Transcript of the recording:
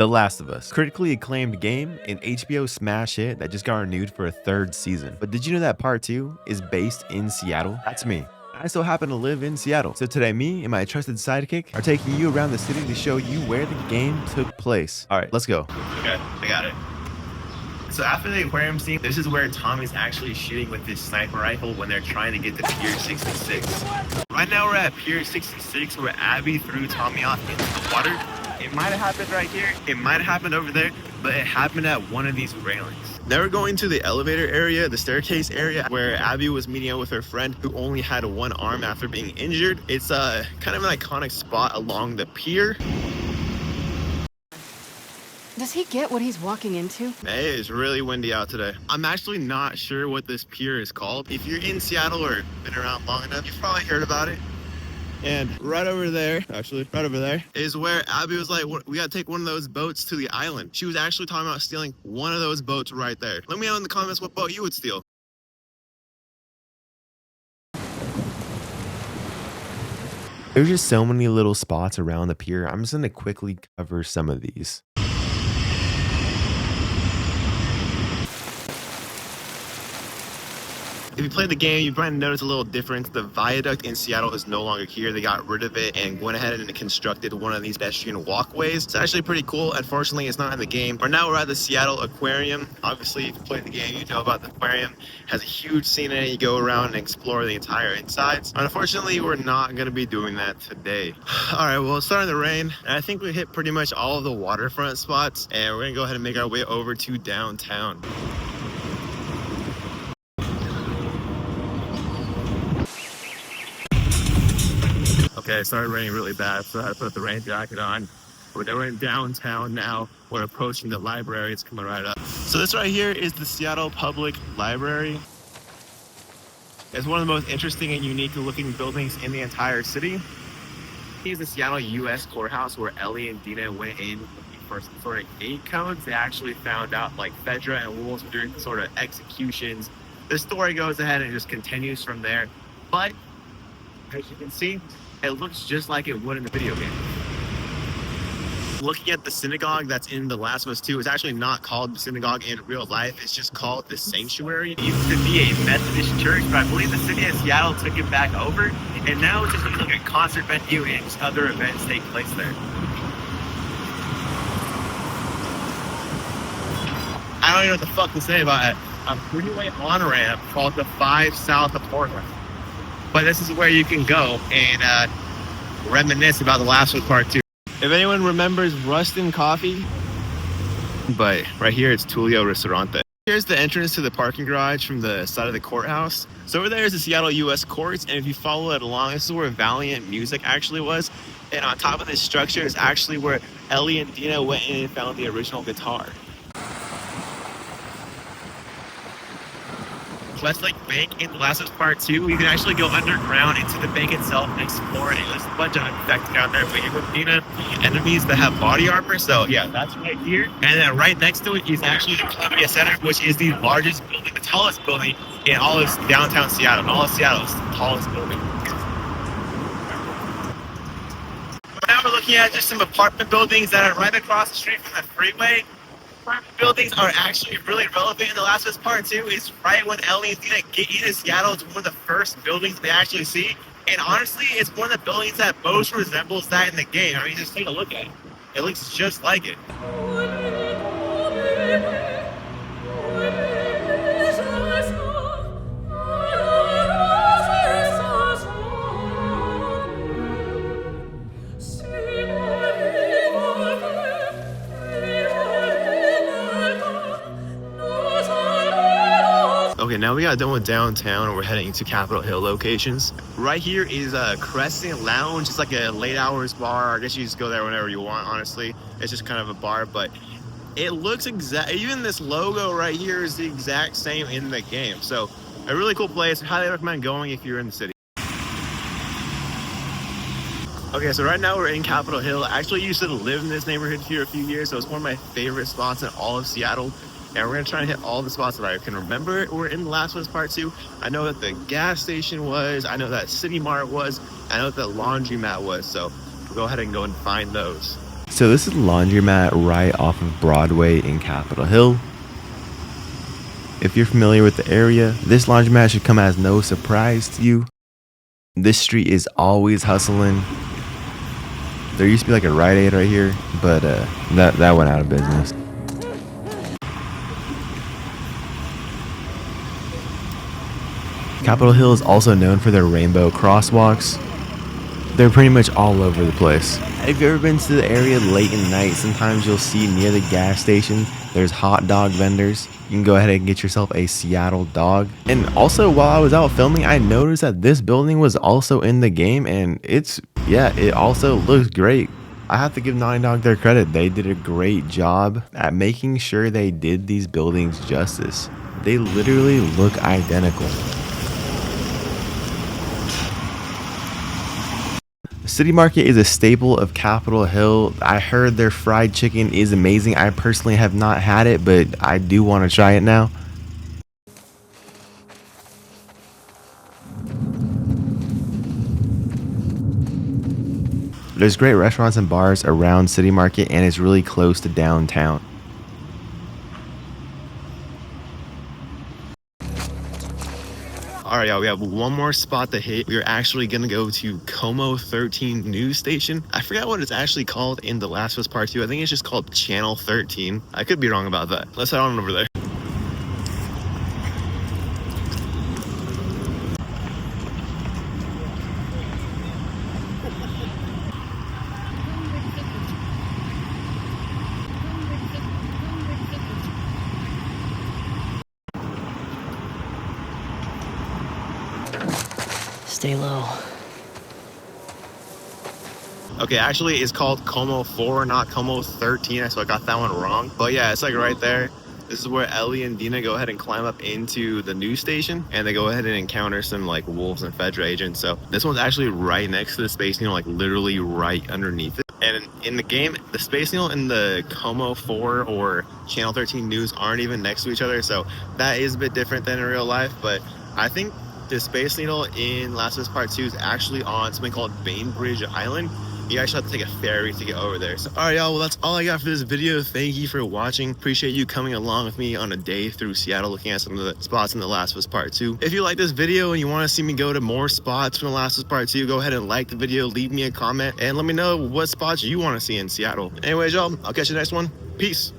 The Last of Us, critically acclaimed game, an HBO smash hit that just got renewed for a third season. But did you know that part 2 is based in Seattle? That's me. I so happen to live in Seattle. So today, me and my trusted sidekick are taking you around the city to show you where the game took place. All right, let's go. Okay, I got it. So after the aquarium scene, this is where Tommy's actually shooting with his sniper rifle when they're trying to get to Pier 66. Right now we're at Pier 66 where Abby threw Tommy off into the water. It might have happened right here, it might have happened over there, but it happened at one of these railings. Now we're going to the elevator area, the staircase area, where Abby was meeting up with her friend who only had one arm after being injured. It's kind of an iconic spot along the pier. Does he get what he's walking into? Hey, it's really windy out today. I'm actually not sure what this pier is called. If you're in Seattle or been around long enough, you've probably heard about it. And right over there, is where Abby was like, we gotta take one of those boats to the island. She was actually talking about stealing one of those boats right there. Let me know in the comments what boat you would steal. There's just so many little spots around the pier. I'm just gonna quickly cover some of these. If you played the game, you probably noticed a little difference. The viaduct in Seattle is no longer here. They got rid of it and went ahead and constructed one of these pedestrian walkways. It's actually pretty cool. Unfortunately, it's not in the game. Right now, we're at the Seattle Aquarium. Obviously, if you played the game, you know about the aquarium. It has a huge scene in it. You go around and explore the entire insides. Unfortunately, we're not going to be doing that today. All right, well, it's starting to rain. And I think we hit pretty much all of the waterfront spots. And we're going to go ahead and make our way over to downtown. Okay, it started raining really bad, so I had to put the rain jacket on. We're in downtown now. We're approaching the library. It's coming right up. So this right here is the Seattle Public Library. It's one of the most interesting and unique looking buildings in the entire city. Here's the Seattle U.S. courthouse where Ellie and Dina went in for some sort of gate codes. They actually found out like Fedra and rules were doing sort of executions. The story goes ahead and just continues from there. But as you can see, it looks just like it would in the video game. Looking at the synagogue that's in The Last of Us 2, it's actually not called the synagogue in real life. It's just called the sanctuary. It used to be a Methodist church, but I believe the city of Seattle took it back over, and now it's just like a concert venue and just other events take place there. I don't even know what the fuck to say about it. A freeway on-ramp called the 5 South of Portland. But this is where you can go and reminisce about The Last of Us Part 2. If anyone remembers Rustin Coffee, but right here it's Tulio Ristorante. Here's the entrance to the parking garage from the side of the courthouse. So over there is the Seattle U.S. Courts, and if you follow it along, this is where Valiant Music actually was. And on top of this structure is actually where Ellie and Dina went in and found the original guitar. Westlake Bank in The Last of Us Part 2, you can actually go underground into the bank itself and explore it. There's a bunch of effects down there, but you're with Dina, enemies that have body armor. So yeah, that's right here. And then right next to it is actually the Columbia Center, which is the largest building, the tallest building in all of downtown Seattle. All of Seattle is the tallest building. But now we're looking at just some apartment buildings that are right across the street from the freeway. Apartment buildings are actually really relevant in The Last of Us Part 2. It's right when Ellie and Dina get into Seattle. It's one of the first buildings they actually see. And honestly, it's one of the buildings that most resembles that in the game. I mean, just take a look at it. It looks just like it. Okay, now we got done with downtown and we're heading to Capitol Hill locations. Right here is a Crescent Lounge. It's like a late hours bar. I guess you just go there whenever you want, honestly. It's just kind of a bar, but it looks exact. Even this logo right here is the exact same in the game. So a really cool place. Highly recommend going if you're in the city. Okay, so right now we're in Capitol Hill. I actually used to live in this neighborhood here a few years, so it's one of my favorite spots in all of Seattle. And we're gonna try and hit all the spots that I can remember. We're in The Last of Us Part 2. I know that the gas station was, I know that City Mart was, I know that the laundromat was, so we'll go ahead and go and find those. So this is Laundromat right off of Broadway in Capitol Hill. If you're familiar with the area, this laundromat should come as no surprise to you. This street is always hustling. There used to be like a Rite Aid right here, but that went out of business. Capitol Hill is also known for their rainbow crosswalks. They're pretty much all over the place. Have you ever been to the area late at night? Sometimes you'll see near the gas station, there's hot dog vendors. You can go ahead and get yourself a Seattle dog. And also, while I was out filming, I noticed that this building was also in the game, and it also looks great. I have to give Naughty Dog their credit. They did a great job at making sure they did these buildings justice. They literally look identical. City Market is a staple of Capitol Hill. I heard their fried chicken is amazing. I personally have not had it, but I do want to try it now. There's great restaurants and bars around City Market, and it's really close to downtown. All right, y'all, we have one more spot to hit. We're actually gonna go to Como 13 news station. I forgot what it's actually called in The Last of Us Part 2. I think it's just called Channel 13. I could be wrong about that. Let's head on over there. Stay low. Okay, actually it's called Como 4, not Como 13, so I got that one wrong. But yeah, it's like right there. This is where Ellie and Dina go ahead and climb up into the news station, and they go ahead and encounter some like wolves and Fedra agents. So this one's actually right next to the Space Needle, like literally right underneath it. And in the game, the Space Needle and the Como 4 or Channel 13 news aren't even next to each other, so that is a bit different than in real life. But I think the Space Needle in Last of Us Part 2 is actually on something called Bainbridge Island. You actually have to take a ferry to get over there. So, all right, y'all, well, that's all I got for this video. Thank you for watching. Appreciate you coming along with me on a day through Seattle, looking at some of the spots in The Last of Us Part 2. If you like this video and you want to see me go to more spots from The Last of Us Part 2, go ahead and like the video, leave me a comment, and let me know what spots you want to see in Seattle. Anyways, y'all, I'll catch you next one. Peace.